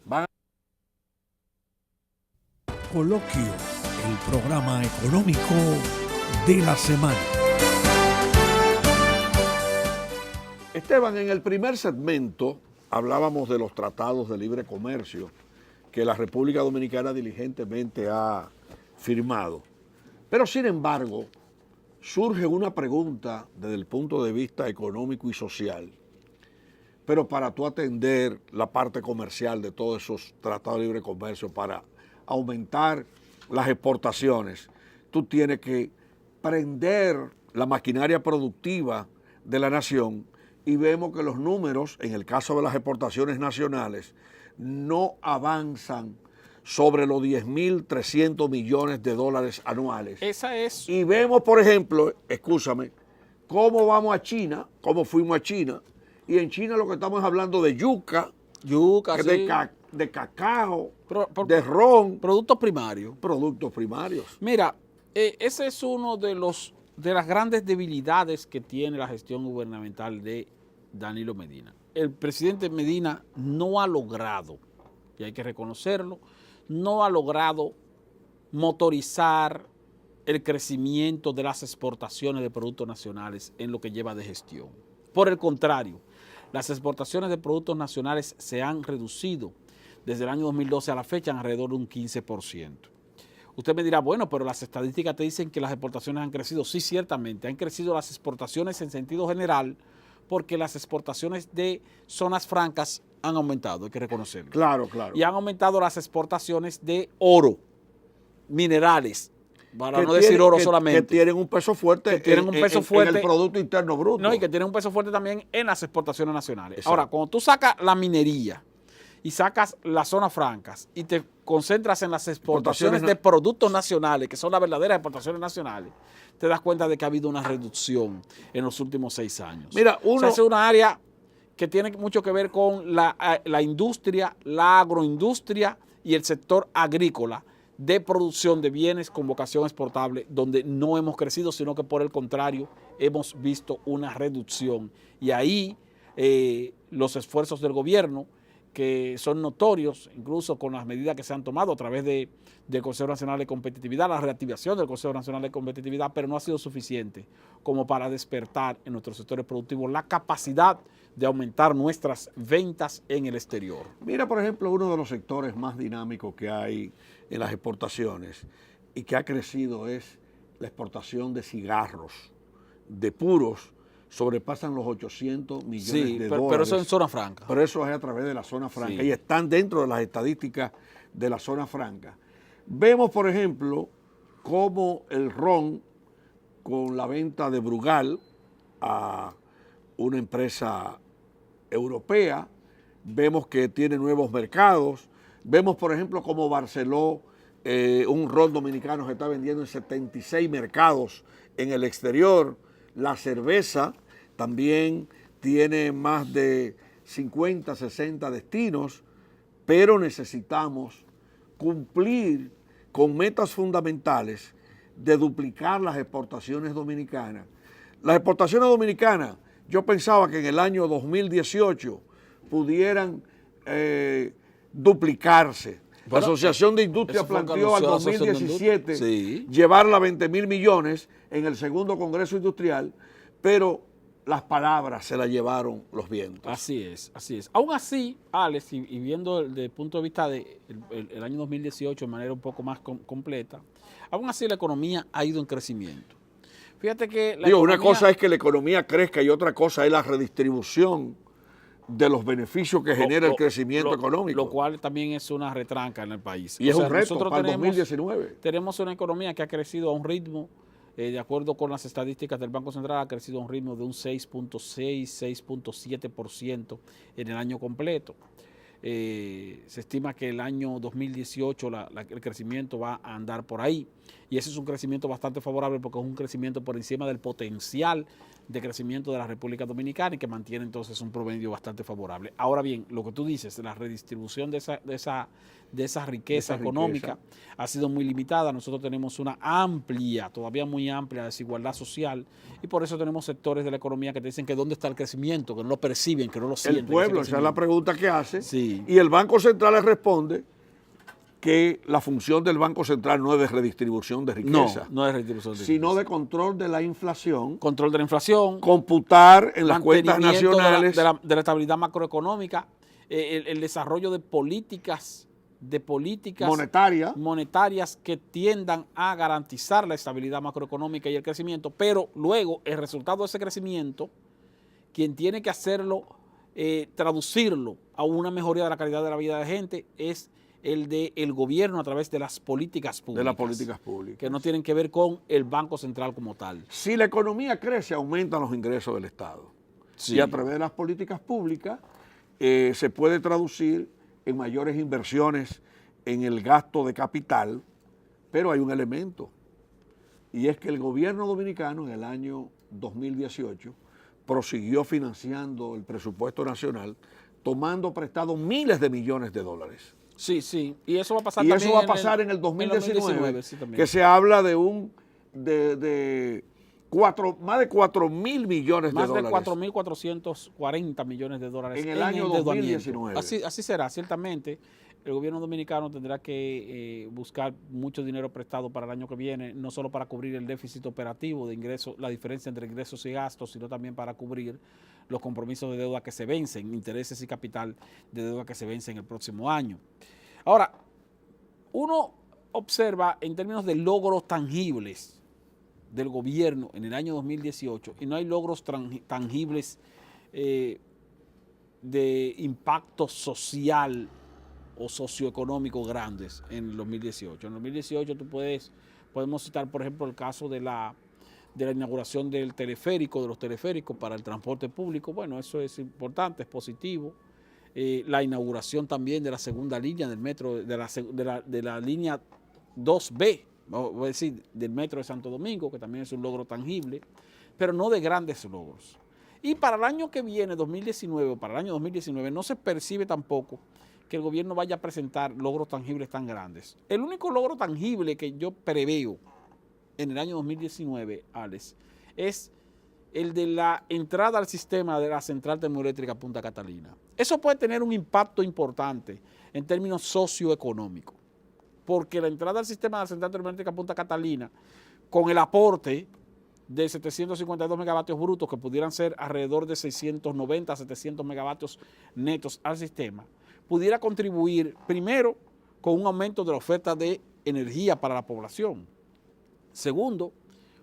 van. Coloquio, el programa económico de la semana. Esteban, en el primer segmento hablábamos de los tratados de libre comercio que la República Dominicana diligentemente ha firmado. Pero sin embargo, surge una pregunta desde el punto de vista económico y social. Pero para tú atender la parte comercial de todos esos tratados de libre comercio, para aumentar las exportaciones, tú tienes que prender la maquinaria productiva de la nación, y vemos que los números, en el caso de las exportaciones nacionales, no avanzan sobre los 10.300 millones de dólares anuales. Esa es. Y vemos, por ejemplo, escúchame, cómo vamos a China, cómo fuimos a China, y en China lo que estamos hablando de yuca, sí. de cacao, de ron. Productos primarios. Productos primarios. Mira, ese es uno de las grandes debilidades que tiene la gestión gubernamental de Danilo Medina. El presidente Medina no ha logrado, y hay que reconocerlo, no ha logrado motorizar el crecimiento de las exportaciones de productos nacionales en lo que lleva de gestión. Por el contrario, las exportaciones de productos nacionales se han reducido desde el año 2012 a la fecha en alrededor de un 15%. Usted me dirá, bueno, pero las estadísticas te dicen que las exportaciones han crecido. Sí, ciertamente, han crecido las exportaciones en sentido general porque las exportaciones de zonas francas han aumentado, hay que reconocerlo. Claro, claro. Y han aumentado las exportaciones de oro, minerales, para no decir oro solamente. Que tienen un peso fuerte, en el Producto Interno Bruto. No, y que tienen un peso fuerte también en las exportaciones nacionales. Exacto. Ahora, cuando tú sacas la minería y sacas las zonas francas y te concentras en las exportaciones de productos nacionales, que son las verdaderas exportaciones nacionales, te das cuenta de que ha habido una reducción en los últimos 6 años. Mira, o sea, es una área que tiene mucho que ver con la industria, la agroindustria y el sector agrícola de producción de bienes con vocación exportable, donde no hemos crecido, sino que por el contrario hemos visto una reducción. Y ahí los esfuerzos del gobierno, que son notorios, incluso con las medidas que se han tomado a través del Consejo Nacional de Competitividad, la reactivación del Consejo Nacional de Competitividad, pero no ha sido suficiente como para despertar en nuestros sectores productivos la capacidad de aumentar nuestras ventas en el exterior. Mira, por ejemplo, uno de los sectores más dinámicos que hay en las exportaciones y que ha crecido es la exportación de cigarros, de puros, sobrepasan los 800 millones de dólares. Pero eso en zona franca. Pero eso es a través de la zona franca, y están dentro de las estadísticas de la zona franca. Vemos, por ejemplo, cómo el ron, con la venta de Brugal a una empresa europea, vemos que tiene nuevos mercados. Vemos, por ejemplo, cómo Barceló, un ron dominicano, se está vendiendo en 76 mercados en el exterior. La cerveza también tiene más de 50, 60 destinos, pero necesitamos cumplir con metas fundamentales de duplicar las exportaciones dominicanas. Las exportaciones dominicanas, yo pensaba que en el año 2018 pudieran duplicarse. La Asociación de Industria planteó al 2017 llevarla a 20.000 millones en el segundo Congreso Industrial, pero las palabras se las llevaron los vientos. Así es, así es. Aún así, Alex, y viendo desde el punto de vista del año 2018 de manera un poco más completa, aún así la economía ha ido en crecimiento. Fíjate que una cosa es que la economía crezca y otra cosa es la redistribución de los beneficios que genera el crecimiento económico. Lo cual también es una retranca en el país. Y es un reto para el 2019. Tenemos una economía que ha crecido a un ritmo, de acuerdo con las estadísticas del Banco Central, ha crecido a un ritmo de un 6.6, 6.7% en el año completo. Se estima que el año 2018 el crecimiento va a andar por ahí, y ese es un crecimiento bastante favorable porque es un crecimiento por encima del potencial de crecimiento de la República Dominicana, y que mantiene entonces un promedio bastante favorable. Ahora bien, lo que tú dices, la redistribución de esa riqueza económica ha sido muy limitada. Nosotros tenemos una todavía muy amplia desigualdad social, y por eso tenemos sectores de la economía que te dicen que dónde está el crecimiento, que no lo perciben, que no lo sienten. El pueblo, esa es la pregunta que hace. Sí. Sí. Y el Banco Central le responde que la función del Banco Central no es de redistribución de riqueza, No es redistribución de sino riqueza. de control de la inflación, Control de la inflación, computar en las cuentas mantenimiento nacionales de la estabilidad macroeconómica, el desarrollo de políticas monetarias que tiendan a garantizar la estabilidad macroeconómica y el crecimiento, pero luego el resultado de ese crecimiento, quien tiene que hacerlo, traducirlo a una mejoría de la calidad de la vida de la gente, es el del gobierno a través de las políticas públicas. de las políticas públicas. Que no tienen que ver con el Banco Central como tal. Si la economía crece, aumentan los ingresos del Estado. Sí. Y a través de las políticas públicas se puede traducir en mayores inversiones en el gasto de capital, pero hay un elemento, y es que el gobierno dominicano en el año 2018 prosiguió financiando el presupuesto nacional, tomando prestado miles de millones de dólares. Sí, sí. Y eso va a pasar Y también eso va a pasar en el 2019, sí, también. que se habla de más de 4.000 millones de dólares. Más de 4.440 millones de dólares En el año 2019. Así será, ciertamente. El gobierno dominicano tendrá que buscar mucho dinero prestado para el año que viene, no solo para cubrir el déficit operativo de ingresos, la diferencia entre ingresos y gastos, sino también para cubrir los compromisos de deuda que se vencen, intereses y capital de deuda que se vencen el próximo año. Ahora, uno observa en términos de logros tangibles del gobierno en el año 2018, y no hay logros tangibles de impacto social o socioeconómico grandes en el 2018. En el 2018 podemos citar, por ejemplo, el caso de la inauguración del teleférico, de los teleféricos para el transporte público. Bueno, eso es importante, es positivo. La inauguración también de la segunda línea del metro, de la línea 2B, voy a decir, del metro de Santo Domingo, que también es un logro tangible, pero no de grandes logros. Y para el año que viene, 2019, para el año 2019, no se percibe tampoco que el gobierno vaya a presentar logros tangibles tan grandes. El único logro tangible que yo preveo en el año 2019, Alex, es el de la entrada al sistema de la central termoeléctrica Punta Catalina. Eso puede tener un impacto importante en términos socioeconómicos, porque la entrada al sistema de la central termoeléctrica Punta Catalina, con el aporte de 752 megavatios brutos, que pudieran ser alrededor de 690 a 700 megavatios netos al sistema, pudiera contribuir primero con un aumento de la oferta de energía para la población. Segundo,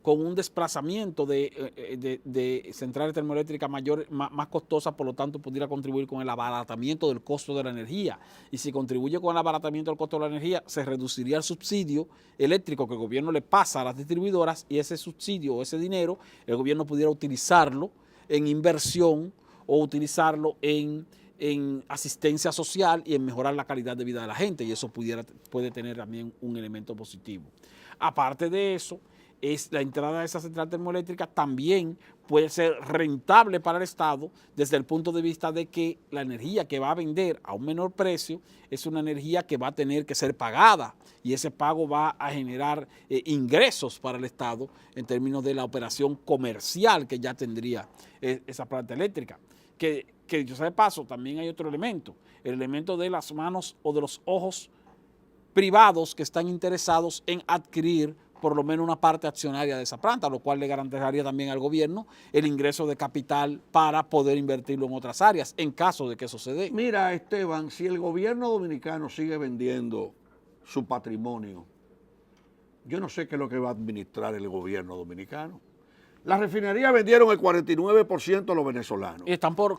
con un desplazamiento de centrales termoeléctricas más costosas, por lo tanto pudiera contribuir con el abaratamiento del costo de la energía. Y si contribuye con el abaratamiento del costo de la energía, se reduciría el subsidio eléctrico que el gobierno le pasa a las distribuidoras, y ese subsidio o ese dinero el gobierno pudiera utilizarlo en inversión o utilizarlo en asistencia social y en mejorar la calidad de vida de la gente, y eso puede tener también un elemento positivo. Aparte de eso, la entrada de esa central termoeléctrica también puede ser rentable para el Estado desde el punto de vista de que la energía que va a vender a un menor precio es una energía que va a tener que ser pagada, y ese pago va a generar ingresos para el Estado en términos de la operación comercial que ya tendría esa planta eléctrica. Que yo sé de paso, también hay otro elemento, el elemento de las manos o de los ojos privados que están interesados en adquirir por lo menos una parte accionaria de esa planta, lo cual le garantizaría también al gobierno el ingreso de capital para poder invertirlo en otras áreas, en caso de que eso se dé. Mira, Esteban, si el gobierno dominicano sigue vendiendo su patrimonio, yo no sé qué es lo que va a administrar el gobierno dominicano. Las refinerías vendieron el 49% a los venezolanos. Y están por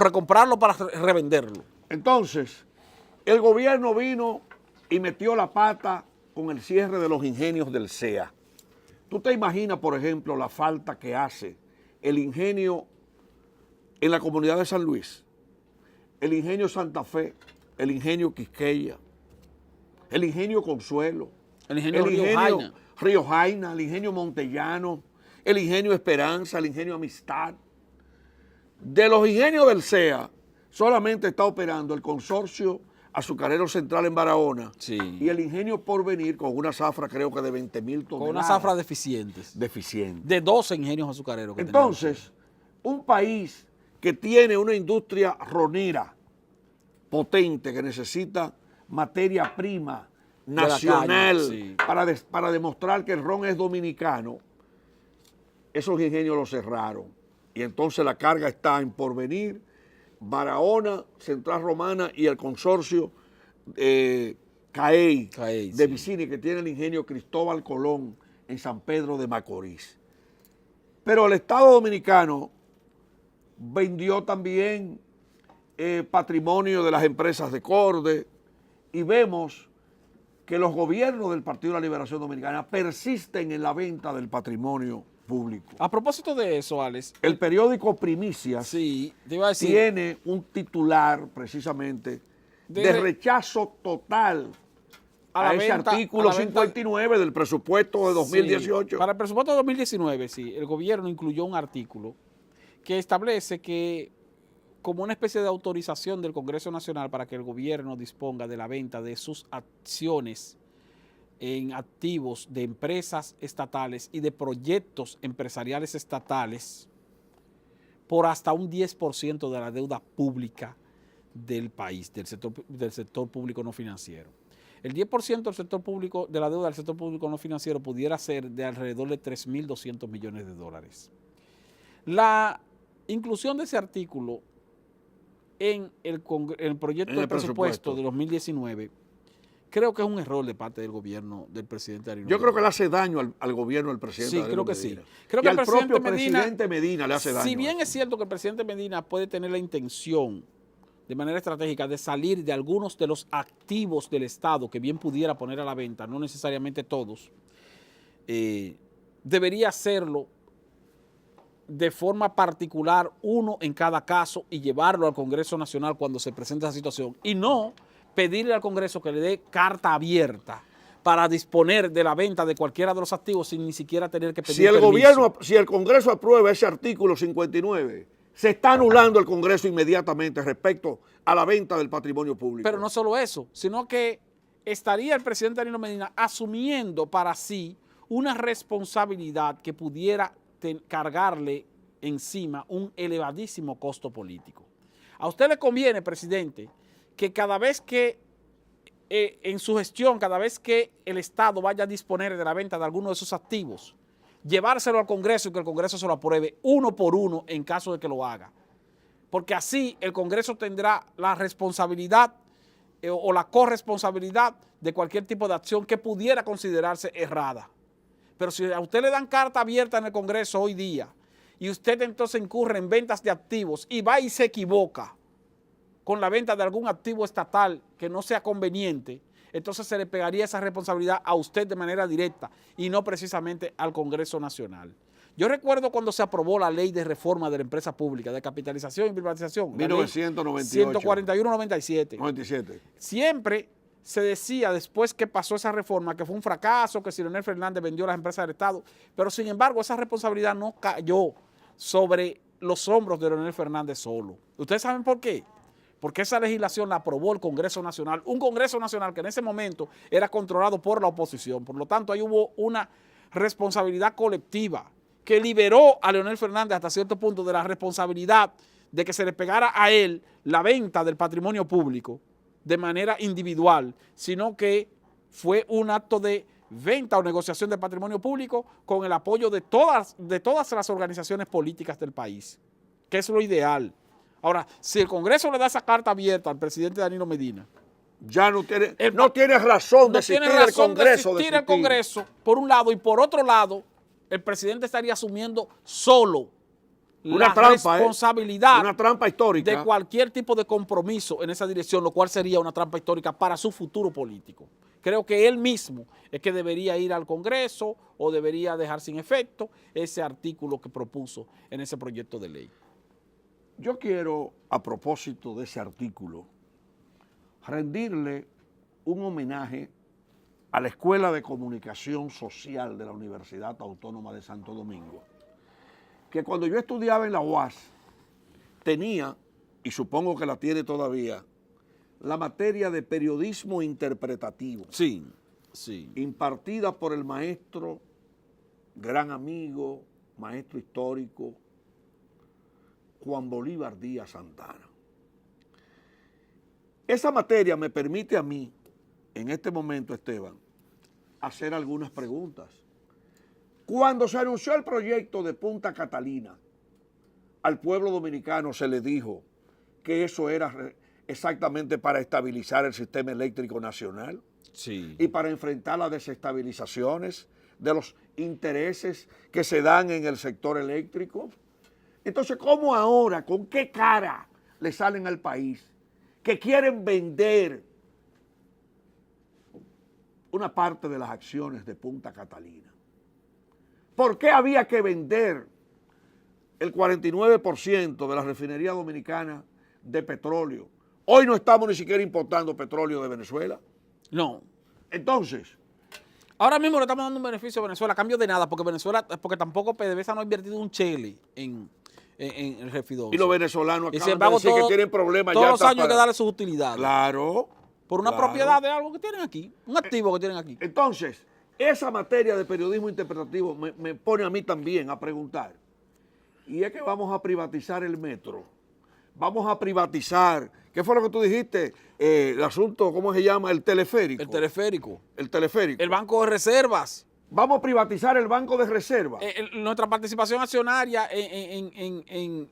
recomprarlo para revenderlo. Entonces, el gobierno vino y metió la pata con el cierre de los ingenios del CEA. ¿Tú te imaginas, por ejemplo, la falta que hace el ingenio en la comunidad de San Luis, el ingenio Santa Fe, el ingenio Quisqueya, el ingenio Consuelo, el ingenio Río Jaina, el ingenio Montellano, el ingenio Esperanza, el ingenio Amistad? De los ingenios del CEA solamente está operando el consorcio Azucarero Central en Barahona, sí, y el ingenio Porvenir con una zafra creo que de 20,000 toneladas. Con una zafra deficiente. De 12 ingenios azucareros. Entonces, un país que tiene una industria ronera potente que necesita materia prima De la nacional calle, sí. para demostrar que el ron es dominicano, esos ingenios los cerraron. Y entonces la carga está en Porvenir, Barahona, Central Romana y el consorcio CAEI de sí. Vicini, que tiene el ingenio Cristóbal Colón en San Pedro de Macorís. Pero el Estado Dominicano vendió también patrimonio de las empresas de Corde, y vemos que los gobiernos del Partido de la Liberación Dominicana persisten en la venta del patrimonio público. A propósito de eso, Alex. El periódico Primicias Sí, te iba a decir. tiene un titular precisamente de rechazo total a ese artículo 59 del presupuesto de 2018. Sí, para el presupuesto de 2019, sí, el gobierno incluyó un artículo que establece que como una especie de autorización del Congreso Nacional para que el gobierno disponga de la venta de sus acciones en activos de empresas estatales y de proyectos empresariales estatales por hasta un 10% de la deuda pública del país, del sector público no financiero. El 10% del sector público, de la deuda del sector público no financiero pudiera ser de alrededor de 3.200 millones de dólares. La inclusión de ese artículo en el proyecto de presupuesto de 2019 creo que es un error de parte del gobierno del presidente Danilo Medina. Yo creo que le hace daño al gobierno del presidente Danilo Medina. Sí, creo que sí. Creo que al propio presidente Medina le hace daño. Si bien es cierto que el presidente Medina puede tener la intención de manera estratégica de salir de algunos de los activos del Estado que bien pudiera poner a la venta, no necesariamente todos, debería hacerlo de forma particular, uno en cada caso, y llevarlo al Congreso Nacional cuando se presente esa situación, y no pedirle al Congreso que le dé carta abierta para disponer de la venta de cualquiera de los activos sin ni siquiera tener que pedir permiso. Si el Congreso aprueba ese artículo 59, se está anulando el Congreso inmediatamente respecto a la venta del patrimonio público. Pero no solo eso, sino que estaría el presidente Danilo Medina asumiendo para sí una responsabilidad que pudiera cargarle encima un elevadísimo costo político. A usted le conviene, presidente, que cada vez que en su gestión, cada vez que el Estado vaya a disponer de la venta de alguno de sus activos, llevárselo al Congreso y que el Congreso se lo apruebe uno por uno en caso de que lo haga. Porque así el Congreso tendrá la responsabilidad o la corresponsabilidad de cualquier tipo de acción que pudiera considerarse errada. Pero si a usted le dan carta abierta en el Congreso hoy día y usted entonces incurre en ventas de activos y va y se equivoca con la venta de algún activo estatal que no sea conveniente, entonces se le pegaría esa responsabilidad a usted de manera directa y no precisamente al Congreso Nacional. Yo recuerdo cuando se aprobó la ley de reforma de la empresa pública, de capitalización y privatización. 1998. 141-97. 97. Siempre se decía después que pasó esa reforma que fue un fracaso, que si Leonel Fernández vendió las empresas del Estado, pero sin embargo esa responsabilidad no cayó sobre los hombros de Leonel Fernández solo. ¿Ustedes saben por qué? Porque esa legislación la aprobó el Congreso Nacional, un Congreso Nacional que en ese momento era controlado por la oposición. Por lo tanto, ahí hubo una responsabilidad colectiva que liberó a Leonel Fernández hasta cierto punto de la responsabilidad de que se le pegara a él la venta del patrimonio público de manera individual, sino que fue un acto de venta o negociación del patrimonio público con el apoyo de todas las organizaciones políticas del país, que es lo ideal. Ahora, si el Congreso le da esa carta abierta al presidente Danilo Medina, ya no tiene razón de existir el Congreso. El Congreso, por un lado, y por otro lado, el presidente estaría asumiendo solo la responsabilidad, una trampa histórica de cualquier tipo de compromiso en esa dirección, lo cual sería una trampa histórica para su futuro político. Creo que él mismo es que debería ir al Congreso o debería dejar sin efecto ese artículo que propuso en ese proyecto de ley. Yo quiero, a propósito de ese artículo, rendirle un homenaje a la Escuela de Comunicación Social de la Universidad Autónoma de Santo Domingo, que cuando yo estudiaba en la UAS tenía, y supongo que la tiene todavía, la materia de periodismo interpretativo. Sí, sí. Impartida por el maestro, gran amigo, maestro histórico, Juan Bolívar Díaz Santana. Esa materia me permite a mí, en este momento, Esteban, hacer algunas preguntas. Cuando se anunció el proyecto de Punta Catalina, al pueblo dominicano se le dijo que eso era exactamente para estabilizar el sistema eléctrico nacional y para enfrentar las desestabilizaciones de los intereses que se dan en el sector eléctrico. Entonces, ¿cómo ahora, con qué cara le salen al país que quieren vender una parte de las acciones de Punta Catalina? ¿Por qué había que vender el 49% de la refinería dominicana de petróleo? Hoy no estamos ni siquiera importando petróleo de Venezuela. No. Entonces, ahora mismo le estamos dando un beneficio a Venezuela a cambio de nada, porque tampoco PDVSA no ha invertido un chele en el refidón. y los venezolanos Y acaban sin embargo, de decir que tienen problemas todos ya los hasta años hay que darle sus utilidades. Claro. Por una claro. propiedad de algo que tienen aquí, un activo que tienen aquí. Entonces, esa materia de periodismo interpretativo me pone a mí también a preguntar. Y es que vamos a privatizar el metro. Vamos a privatizar, ¿qué fue lo que tú dijiste? El asunto, ¿cómo se llama? El teleférico. El teleférico. El teleférico. El Banco de Reservas. Vamos a privatizar el Banco de Reservas. Nuestra participación accionaria en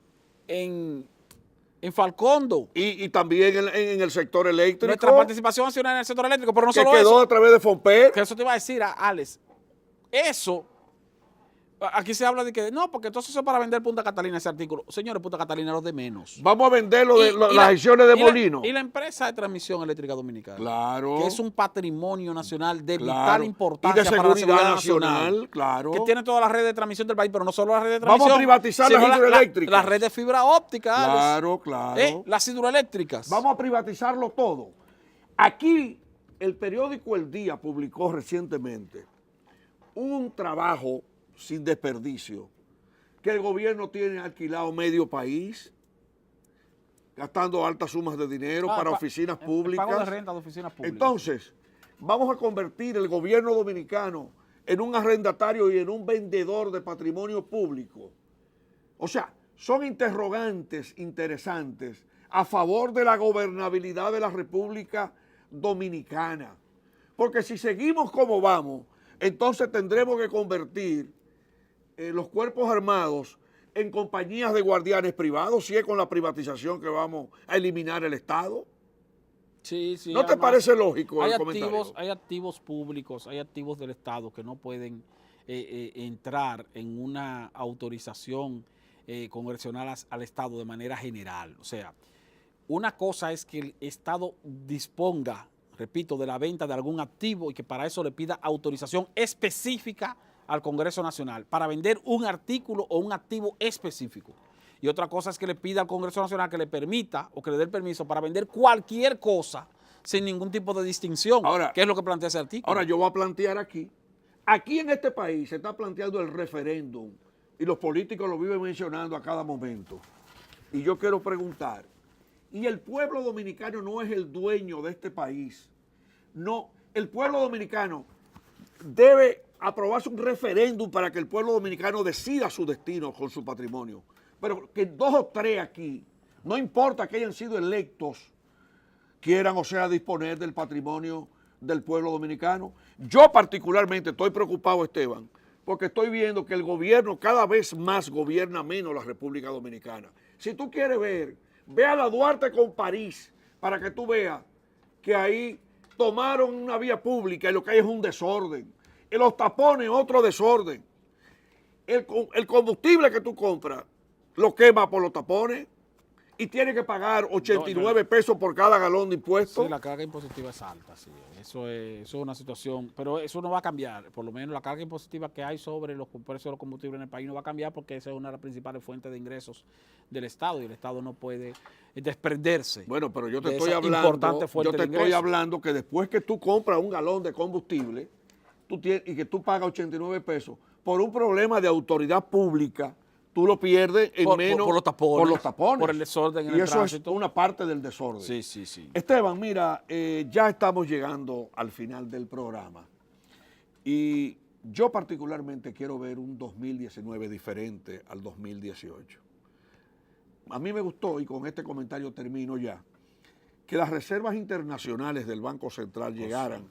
Falcondo. Y también en el sector eléctrico. Nuestra participación accionaria en el sector eléctrico, pero no que solo quedó eso. a través de Fomper. Que eso te iba a decir, Alex. Eso, aquí se habla de que no, porque entonces eso es para vender Punta Catalina, ese artículo. Señores, Punta Catalina es lo de menos. Vamos a vender las acciones de Molino. Y la empresa de transmisión eléctrica dominicana. Claro. Que es un patrimonio nacional de Claro. vital importancia Y de para la seguridad seguridad nacional, claro. Que tiene toda la red de transmisión del país, pero no solo la red de transmisión. Vamos a privatizar las sino hidroeléctricas. la red de fibra óptica, Alex. Claro, claro. Las hidroeléctricas. Vamos a privatizarlo todo. Aquí, el periódico El Día publicó recientemente un trabajo sin desperdicio que el gobierno tiene alquilado medio país, gastando altas sumas de dinero para oficinas públicas. Pago de renta de oficinas públicas. Entonces, vamos a convertir el gobierno dominicano en un arrendatario y en un vendedor de patrimonio público. O sea, son interrogantes interesantes a favor de la gobernabilidad de la República Dominicana. Porque si seguimos como vamos, entonces tendremos que convertir los cuerpos armados en compañías de guardianes privados, si es con la privatización que vamos a eliminar el Estado. Sí, sí. ¿No te parece lógico el comentario? Hay activos públicos, hay activos del Estado que no pueden entrar en una autorización congresional al Estado de manera general. O sea, una cosa es que el Estado disponga, repito, de la venta de algún activo y que para eso le pida autorización específica al Congreso Nacional para vender un artículo o un activo específico. Y otra cosa es que le pida al Congreso Nacional que le permita o que le dé el permiso para vender cualquier cosa sin ningún tipo de distinción, ahora, que es lo que plantea ese artículo. Ahora yo voy a plantear aquí en este país se está planteando el referéndum y los políticos lo viven mencionando a cada momento. Y yo quiero preguntar, ¿y el pueblo dominicano no es el dueño de este país? No, el pueblo dominicano debe aprobarse un referéndum para que el pueblo dominicano decida su destino con su patrimonio. Pero que 2 o 3 aquí, no importa que hayan sido electos, quieran, o sea, disponer del patrimonio del pueblo dominicano. Yo particularmente estoy preocupado, Esteban, porque estoy viendo que el gobierno cada vez más gobierna menos la República Dominicana. Si tú quieres ver, ve a la Duarte con París para que tú veas que ahí tomaron una vía pública y lo que hay es un desorden. Y los tapones, otro desorden. El combustible que tú compras lo quema por los tapones y tiene que pagar 89 pesos por cada galón de impuestos. Sí, la carga impositiva es alta, sí. Eso es una situación, pero eso no va a cambiar. Por lo menos la carga impositiva que hay sobre los precios de los combustibles en el país no va a cambiar porque esa es una de las principales fuentes de ingresos del Estado y el Estado no puede desprenderse. Bueno, pero yo te de estoy esa hablando, importante fuente yo te de estoy ingresos. hablando que después que tú compras un galón de combustible y que tú pagas 89 pesos por un problema de autoridad pública, tú lo pierdes en menos por los tapones, por los tapones. por el desorden en y el eso tránsito. es una parte del desorden. Sí, sí, sí. Esteban, mira, ya estamos llegando al final del programa y yo particularmente quiero ver un 2019 diferente al 2018. A mí me gustó, y con este comentario termino ya, que las reservas internacionales del Banco Central llegaran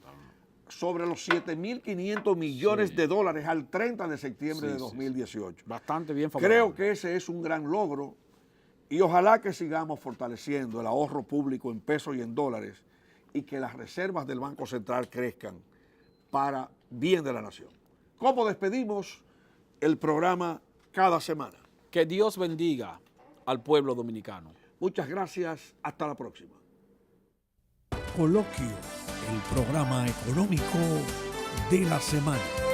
sobre los 7.500 millones de dólares al 30 de septiembre de 2018. Bastante bien favorable. Creo que ese es un gran logro y ojalá que sigamos fortaleciendo el ahorro público en pesos y en dólares y que las reservas del Banco Central crezcan para bien de la nación. ¿Cómo despedimos el programa cada semana? Que Dios bendiga al pueblo dominicano. Muchas gracias. Hasta la próxima. Coloquio, el programa económico de la semana.